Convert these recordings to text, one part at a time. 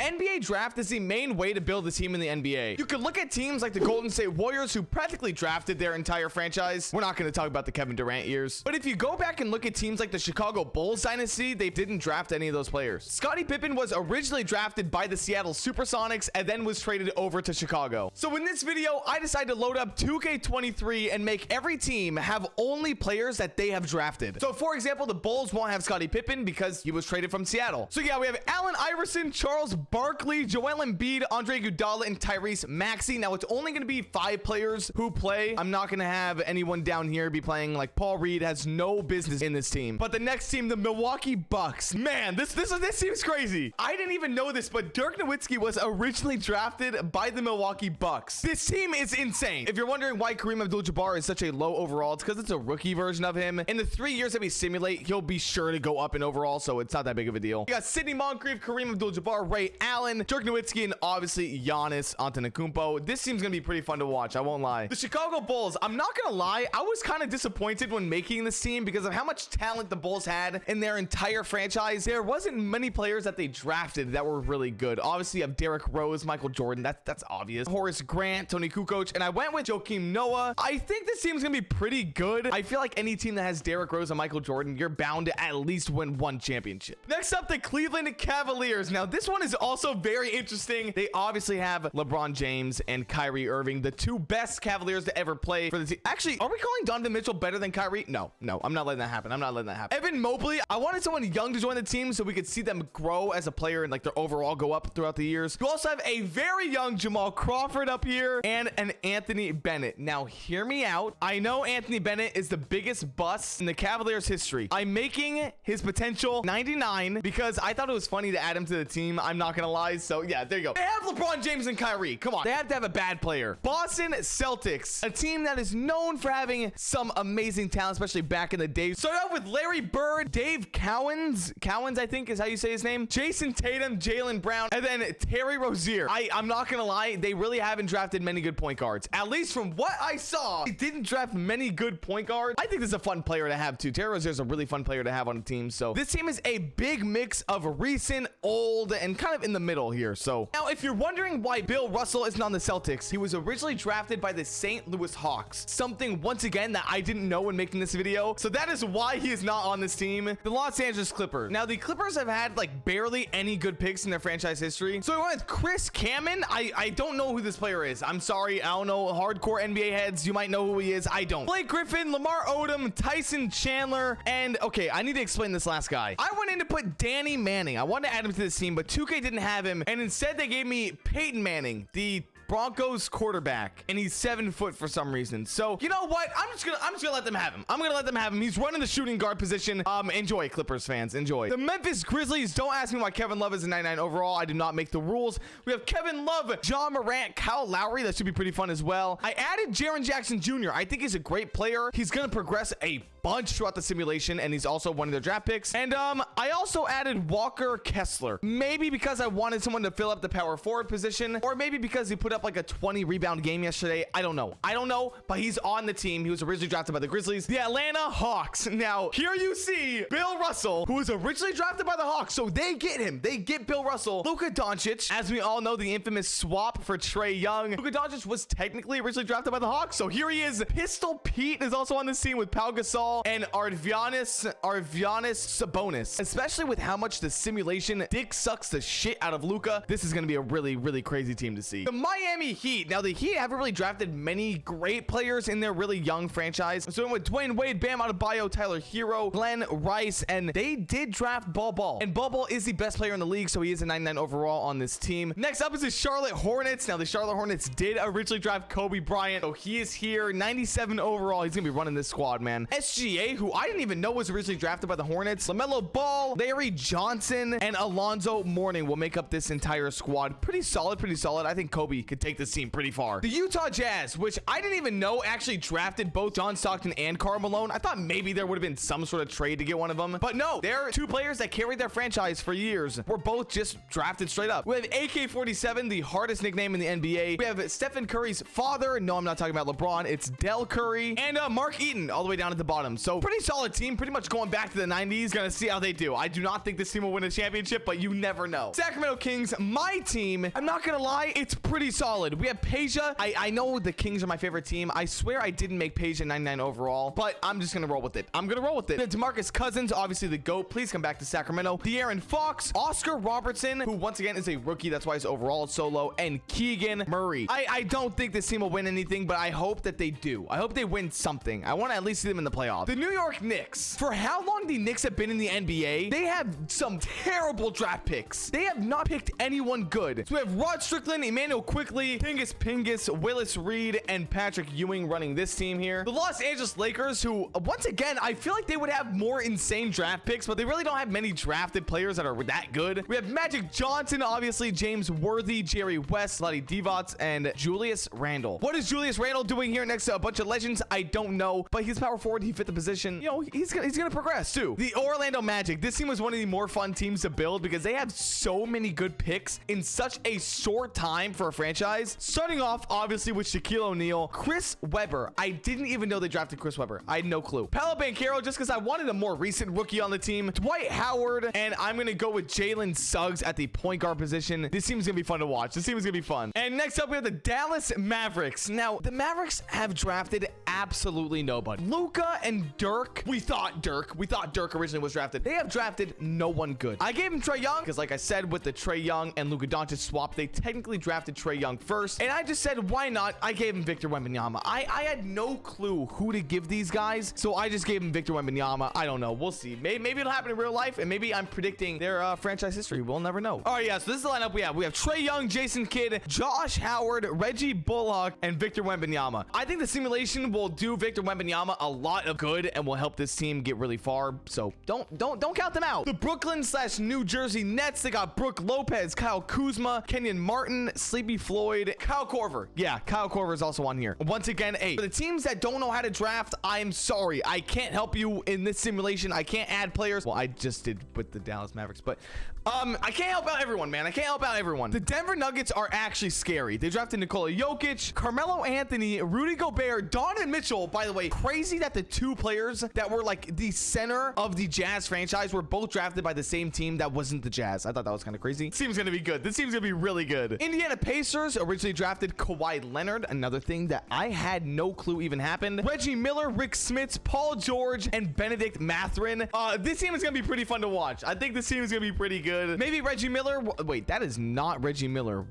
NBA draft is the main way to build a team in the NBA. You could look at teams like the Golden State Warriors, who practically drafted their entire franchise. We're not going to talk about the Kevin Durant years, but if you go back and look at teams like the Chicago Bulls dynasty, they didn't draft any of those players. Scottie Pippen was originally drafted by the Seattle Supersonics and then was traded over to Chicago. So in this video, I decided to load up 2K23 and make every team have only players that they have drafted. So for example, the Bulls won't have Scottie Pippen because he was traded from Seattle. So yeah, we have Allen Iverson, Charles Barkley, Joel Embiid, Andre Iguodala, and Tyrese Maxey. Now it's only going to be 5 players who play. I'm not going to have anyone down here be playing. Like Paul Reed has no business in this team. But the next team, the Milwaukee Bucks. Man, this seems crazy. I didn't even know this, but Dirk Nowitzki was originally drafted by the Milwaukee Bucks. This team is insane. If you're wondering why Kareem Abdul-Jabbar is such a low overall, it's because it's a rookie version of him. In the 3 years that we simulate, he'll be sure to go up in overall, so it's not that big of a deal. You got Sidney Moncrief, Kareem Abdul-Jabbar, Ray Allen, Dirk Nowitzki, and obviously Giannis Antetokounmpo. This team's gonna be pretty fun to watch, I won't lie. The Chicago Bulls, I'm not gonna lie, I was kind of disappointed when making this team because of how much talent the Bulls had in their entire franchise. There wasn't many players that they drafted that were really good. Obviously, you have Derrick Rose, Michael Jordan, that's obvious. Horace Grant, Tony Kukoc, and I went with Joakim Noah. I think this team's gonna be pretty good. I feel like any team that has Derrick Rose and Michael Jordan, you're bound to at least win one championship. Next up, the Cleveland Cavaliers. Now, this one is also very interesting. They obviously have LeBron James and Kyrie Irving, the 2 best Cavaliers to ever play for the team. Actually, are we calling Donovan Mitchell better than Kyrie? No, I'm not letting that happen. I'm not letting that happen. Evan Mobley, I wanted someone young to join the team so we could see them grow as a player and like their overall go up throughout the years. You also have a very young Jamal Crawford up here and an Anthony Bennett. Now, hear me out. I know Anthony Bennett is the biggest bust in the Cavaliers history. I'm making his potential 99 because I thought it was funny to add him to the team. I'm not gonna lie. So yeah, there you go. They have LeBron James and Kyrie. Come on. They have to have a bad player. Boston Celtics, a team that is known for having some amazing talent, especially back in the day. Start out with Larry Bird, Dave Cowens, I think is how you say his name, Jason Tatum, Jaylen Brown, and then Terry Rozier. I'm not gonna lie, they really haven't drafted many good point guards. At least from what I saw, they didn't draft many good point guards. I think this is a fun player to have too. Terry Rozier is a really fun player to have on a team. So this team is a big mix of recent, old, and kind of in the middle here. So now, if you're wondering why Bill Russell isn't on the Celtics, he was originally drafted by the St. Louis Hawks. Something once again that I didn't know when making this video. So that is why he is not on this team. The Los Angeles Clippers. Now the Clippers have had like barely any good picks in their franchise history. So I went with Chris Kaman. I don't know who this player is. I'm sorry. I don't know. Hardcore NBA heads, you might know who he is. I don't. Blake Griffin, Lamar Odom, Tyson Chandler, and okay, I need to explain this last guy. I went in to put Danny Manning. I wanted to add him to this team, but 2K didn't have him, and instead they gave me Peyton Manning, the Broncos quarterback, and he's 7 foot for some reason. So you know what? I'm just gonna let them have him. I'm gonna let them have him. He's running the shooting guard position. Enjoy, Clippers fans. Enjoy. The Memphis Grizzlies. Don't ask me why Kevin Love is a 99 overall. I do not make the rules. We have Kevin Love, John Morant, Kyle Lowry. That should be pretty fun as well. I added Jaren Jackson Jr. I think he's a great player. He's gonna progress a bunch throughout the simulation, and he's also one of their draft picks. And I also added Walker Kessler. Maybe because I wanted someone to fill up the power forward position, or maybe because he put up like a 20 rebound game yesterday. I don't know, but he's on the team. He was originally drafted by the Grizzlies, the Atlanta Hawks. Now here you see Bill Russell, who was originally drafted by the Hawks, so they get him. They get Bill Russell. Luka Doncic, as we all know, the infamous swap for Trae Young. Luka Doncic was technically originally drafted by the Hawks, so here he is. Pistol Pete is also on this team with Pau Gasol and Arvydas Sabonis. Especially with how much the simulation dick sucks the shit out of Luka, this is going to be a really crazy team to see. The Miami Heat. Now the Heat haven't really drafted many great players in their really young franchise. So with Dwayne Wade, Bam Adebayo, Tyler Hero, Glenn Rice, and they did draft Bol Bol. And Bol Bol is the best player in the league, so he is a 99 overall on this team. Next up is the Charlotte Hornets. Now the Charlotte Hornets did originally draft Kobe Bryant, so he is here, 97 overall. He's gonna be running this squad, man. SGA, who I didn't even know was originally drafted by the Hornets. LaMelo Ball, Larry Johnson, and Alonzo Mourning will make up this entire squad. Pretty solid. I think Kobe could could take this team pretty far. The Utah Jazz, which I didn't even know actually drafted both John Stockton and Karl Malone. I thought maybe there would have been some sort of trade to get one of them, but no, they're two players that carried their franchise for years. We're both just drafted straight up. We have AK-47, the hardest nickname in the NBA. We have Stephen Curry's father. No, I'm not talking about LeBron. It's Del Curry and Mark Eaton all the way down at the bottom. So pretty solid team, pretty much going back to the 90s. Gonna see how they do. I do not think this team will win a championship, but you never know. Sacramento Kings, my team. I'm not gonna lie, it's pretty solid. We have Peja. I know the Kings are my favorite team. I swear I didn't make Peja 99 overall, but I'm just gonna roll with it. I'm gonna roll with it. DeMarcus Cousins, obviously the GOAT. Please come back to Sacramento. De'Aaron Fox, Oscar Robertson, who once again is a rookie. That's why his overall is so low, and Keegan Murray. I don't think this team will win anything, but I hope that they do. I hope they win something. I want to at least see them in the playoffs. The New York Knicks. For how long the Knicks have been in the NBA, they have some terrible draft picks. They have not picked anyone good. So we have Rod Strickland, Emmanuel Quickley, Pingus, Willis Reed, and Patrick Ewing running this team here. The Los Angeles Lakers, who once again, I feel like they would have more insane draft picks, but they really don't have many drafted players that are that good. We have Magic Johnson, obviously, James Worthy, Jerry West, Lottie Divac, and Julius Randle. What is Julius Randle doing here next to a bunch of legends? I don't know, but he's power forward. He fit the position. You know, he's gonna progress too. The Orlando Magic. This team was one of the more fun teams to build because they have so many good picks in such a short time for a franchise. Starting off, obviously, with Shaquille O'Neal, Chris Webber. I didn't even know they drafted Chris Webber. I had no clue. Paolo Banchero, just because I wanted a more recent rookie on the team. Dwight Howard, and I'm gonna go with Jalen Suggs at the point guard position. This team's gonna be fun to watch. This team is gonna be fun. And next up, we have the Dallas Mavericks. Now, the Mavericks have drafted absolutely nobody. Luka and Dirk. We thought Dirk originally was drafted. They have drafted no one good. I gave him Trae Young because, like I said, with the Trae Young and Luka Doncic swap, they technically drafted Trae Young first. And I just said, why not? I gave him Victor Wembanyama. I had no clue who to give these guys, so I just gave him Victor Wembanyama. I don't know. We'll see. Maybe it'll happen in real life, and maybe I'm predicting their franchise history. We'll never know. All right, yeah. So this is the lineup we have. We have Trae Young, Jason Kidd, Josh Howard, Reggie Bullock, and Victor Wembanyama. I think the simulation will do Victor Wembanyama a lot of good and will help this team get really far. So don't count them out. The Brooklyn/New Jersey Nets. They got Brooke Lopez, Kyle Kuzma, Kenyon Martin, Sleepy Floyd, Kyle Korver. Yeah, Kyle Korver is also on here. Once again, hey, for the teams that don't know how to draft, I'm sorry. I can't help you in this simulation. I can't add players. Well, I just did with the Dallas Mavericks, but I can't help out everyone, man. I can't help out everyone. The Denver Nuggets are actually scary. They drafted Nikola Jokic, Carmelo Anthony, Rudy Gobert, Donovan Mitchell. By the way, crazy that the two players that were like the center of the Jazz franchise were both drafted by the same team that wasn't the Jazz. I thought that was kind of crazy. This team's gonna be good. This team's gonna be really good. Indiana Pacers originally drafted Kawhi Leonard, another thing that I had no clue even happened. Reggie Miller, Rick Smits, Paul George, and Benedict Mathurin. This team is gonna be pretty fun to watch. I think this team is gonna be pretty good. Maybe Reggie Miller. Wait, that is not Reggie Miller.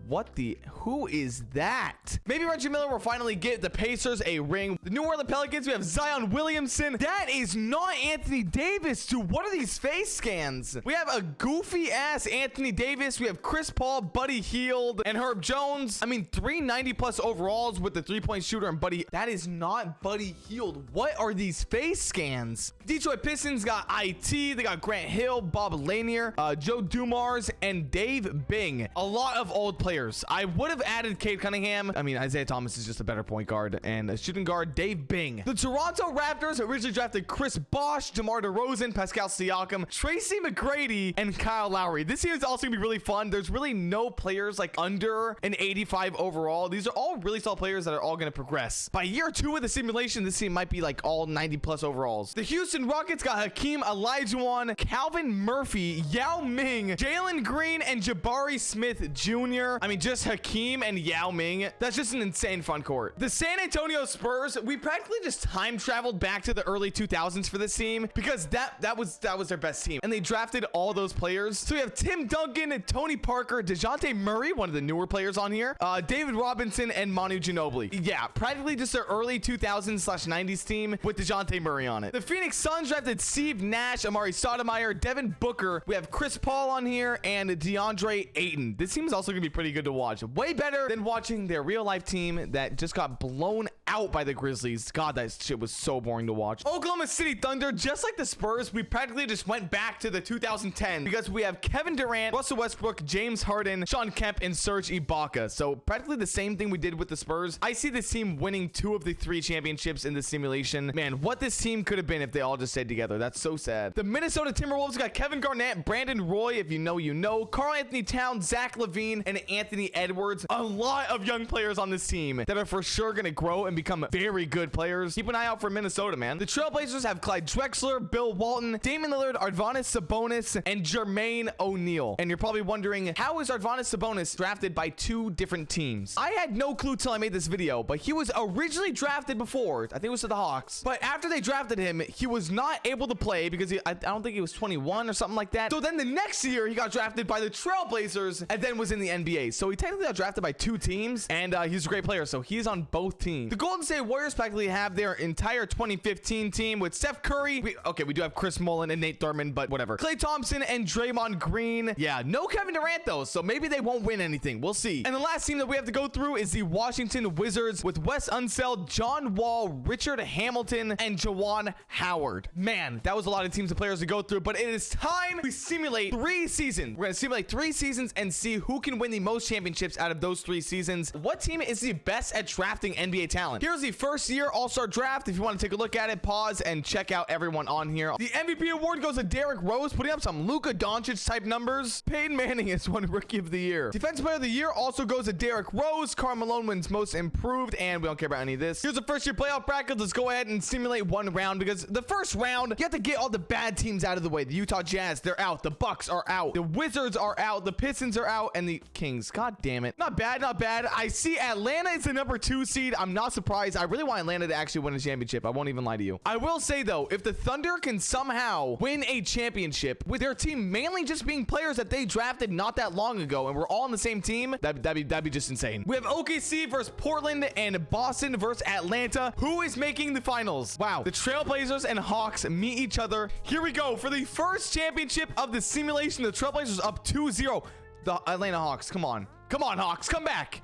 Who is that? Maybe Reggie Miller will finally get the Pacers a ring. The New Orleans Pelicans, we have Zion Williamson. That is not Anthony Davis. Dude, what are these face scans? We have a goofy ass Anthony Davis. We have Chris Paul, Buddy Hield, and Herb Jones. I mean, 390 plus overalls with the 3-point shooter and Buddy. That is not Buddy Hield. What are these face scans? Detroit Pistons got IT. They got Grant Hill, Bob Lanier, Joe Dumars, and Dave Bing. A lot of old players. I would have added Cade Cunningham. I mean, Isaiah Thomas is just a better point guard, and a shooting guard, Dave Bing. The Toronto Raptors originally drafted Chris Bosh, DeMar DeRozan, Pascal Siakam, Tracy McGrady, and Kyle Lowry. This year is also gonna be really fun. There's really no players like under an 85 overall. These are all really solid players that are all gonna progress. By year 2 of the simulation, this team might be like all 90 plus overalls. The Houston Rockets got Hakeem Olajuwon, Calvin Murphy, Yao Ming, Jalen Green, and Jabari Smith Jr. I mean, just Hakeem and Yao Ming. That's just an insane front court. The San Antonio Spurs, we practically just time traveled back to the early 2000s for this team because that was their best team. And they drafted all those players. So we have Tim Duncan, Tony Parker, DeJounte Murray, one of the newer players on here, David Robinson, and Manu Ginobili. Yeah, practically just their early 2000s/90s team with DeJounte Murray on it. The Phoenix Suns drafted Steve Nash, Amari Stoudemire, Devin Booker. We have Chris Paul on here and DeAndre Ayton. This team is also going to be pretty good to watch. Way better than watching their real life team that just got blown out by the Grizzlies. God, that shit was so boring to watch. Oklahoma City Thunder, just like the Spurs, we practically just went back to the 2010 because we have Kevin Durant, Russell Westbrook, James Harden, Sean Kemp, and Serge Ibaka. So practically the same thing we did with the Spurs. I see this team winning 2 of the 3 championships in the simulation. Man, what this team could have been if they all just stayed together. That's so sad. The Minnesota Timberwolves got Kevin Garnett, Brandon Roy, if you know, you know, Karl Anthony Towns, Zach LaVine, and Anthony Edwards. A lot of young players on this team that are for sure going to grow and become very good players. Keep an eye out for Minnesota, man. The Trailblazers have Clyde Drexler, Bill Walton, Damian Lillard, Arvydas Sabonis, and Jermaine O'Neal. And you're probably wondering, how is Arvydas Sabonis drafted by 2 different teams? I had no clue till I made this video, but he was originally drafted before. I think it was to the Hawks. But after they drafted him, he was not able to play because I don't think he was 21 or something like that. So then the next year, he got drafted by the Trailblazers and then was in the NBA. So he technically got drafted by 2 teams, and he's a great player. So he's on both teams. The Golden State Warriors practically have their entire 2015 team with Steph Curry. We do have Chris Mullin and Nate Thurmond, but whatever. Klay Thompson and Draymond Green. Yeah, no Kevin Durant though, so maybe they won't win anything. We'll see. And the last team that we have to go through is the Washington Wizards with Wes Unseld, John Wall, Richard Hamilton, and Juwan Howard. Man, that was a lot of teams and players to go through, but it is time we simulate 3 seasons. We're gonna simulate 3 seasons and see who can win the most championships out of those 3 seasons. What team is the best at drafting NBA talent? Here's the first year All-Star draft. If you want to take a look at it, pause and check out everyone on here. The MVP award goes to Derrick Rose, putting up some Luka Doncic type numbers. Peyton Manning is won Rookie of the Year. Defensive Player of the Year also goes to Derrick Rose. Karl Malone wins Most Improved, and we don't care about any of this. Here's the first year playoff bracket. Let's go ahead and simulate 1 round because the first round, you have to get all the bad teams out of the way. The Utah Jazz, they're out. The Bucks are out. The Wizards are out. The Pistons are out, and the Kings. God damn it. Not bad, not bad. I see Atlanta is the number 2 seed. I'm not surprised. I really want Atlanta to actually win a championship. I won't even lie to you. I will say though, if the Thunder can somehow win a championship with their team mainly just being players that they drafted not that long ago and we're all on the same team, that'd be just insane. We have OKC versus Portland and Boston versus Atlanta. Who is making the finals? Wow, the Trailblazers and Hawks meet each other. Here we go for the first championship of the simulation. The Trailblazers up 2-0. The Atlanta Hawks, come on Hawks, come back.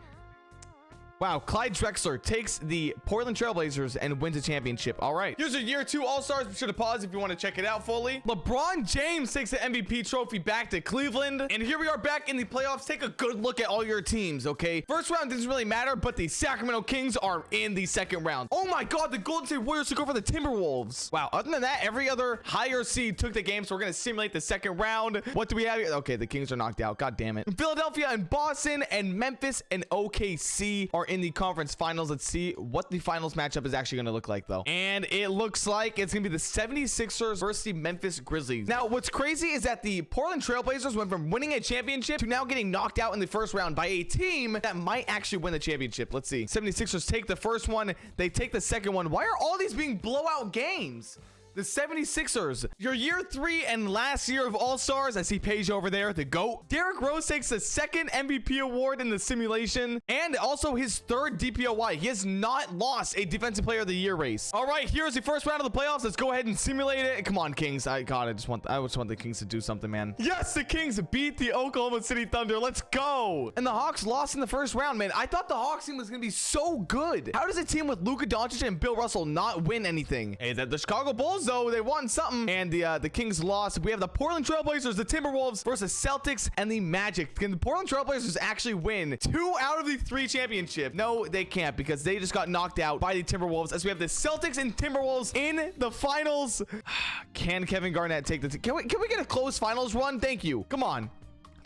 Wow, Clyde Drexler takes the Portland Trailblazers and wins a championship. All right. Here's your year 2 All-Stars. Be sure to pause if you want to check it out fully. LeBron James takes the MVP trophy back to Cleveland. And here we are back in the playoffs. Take a good look at all your teams, okay? First round doesn't really matter, but the Sacramento Kings are in the second round. Oh my God, the Golden State Warriors took over the Timberwolves. Wow, other than that, every other higher seed took the game, so we're going to simulate the second round. What do we have here? Okay, the Kings are knocked out. God damn it. Philadelphia and Boston and Memphis and OKC are in the conference finals. Let's see what the finals matchup is actually going to look like though. And it looks like it's going to be the 76ers versus the Memphis Grizzlies. Now, what's crazy is that the Portland Trailblazers went from winning a championship to now getting knocked out in the first round by a team that might actually win the championship. Let's see. 76ers take the first one. They take the second one. Why are all these being blowout games? The 76ers, your year 3 and last year of All-Stars. I see Paige over there, the GOAT. Derrick Rose takes the 2nd MVP award in the simulation and also his 3rd DPOY. He has not lost a Defensive Player of the Year race. All right, here's the first round of the playoffs. Let's go ahead and simulate it. Come on, Kings. I just want the Kings to do something, man. Yes, the Kings beat the Oklahoma City Thunder. Let's go. And the Hawks lost in the first round, man. I thought the Hawks team was going to be so good. How does a team with Luka Doncic and Bill Russell not win anything? Hey, the Chicago Bulls, though, they won something, and the Kings lost. We have the Portland Trailblazers, the Timberwolves versus Celtics and the Magic. Can the Portland Trailblazers actually win 2 out of the 3 championships? No, they can't because they just got knocked out by the Timberwolves. As we have the Celtics and Timberwolves in the finals. Can Kevin Garnett take the can we get a close finals run? Thank you. Come on.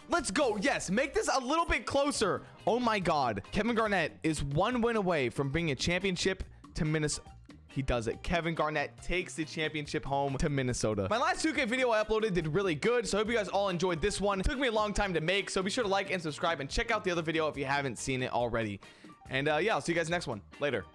Let's go. Yes, make this a little bit closer. Oh my God. Kevin Garnett is 1 win away from bringing a championship to Minnesota. He does it. Kevin Garnett takes the championship home to Minnesota. My last 2K video I uploaded did really good, so I hope you guys all enjoyed this one. It took me a long time to make, so be sure to like and subscribe and check out the other video if you haven't seen it already. And yeah, I'll see you guys next one. Later.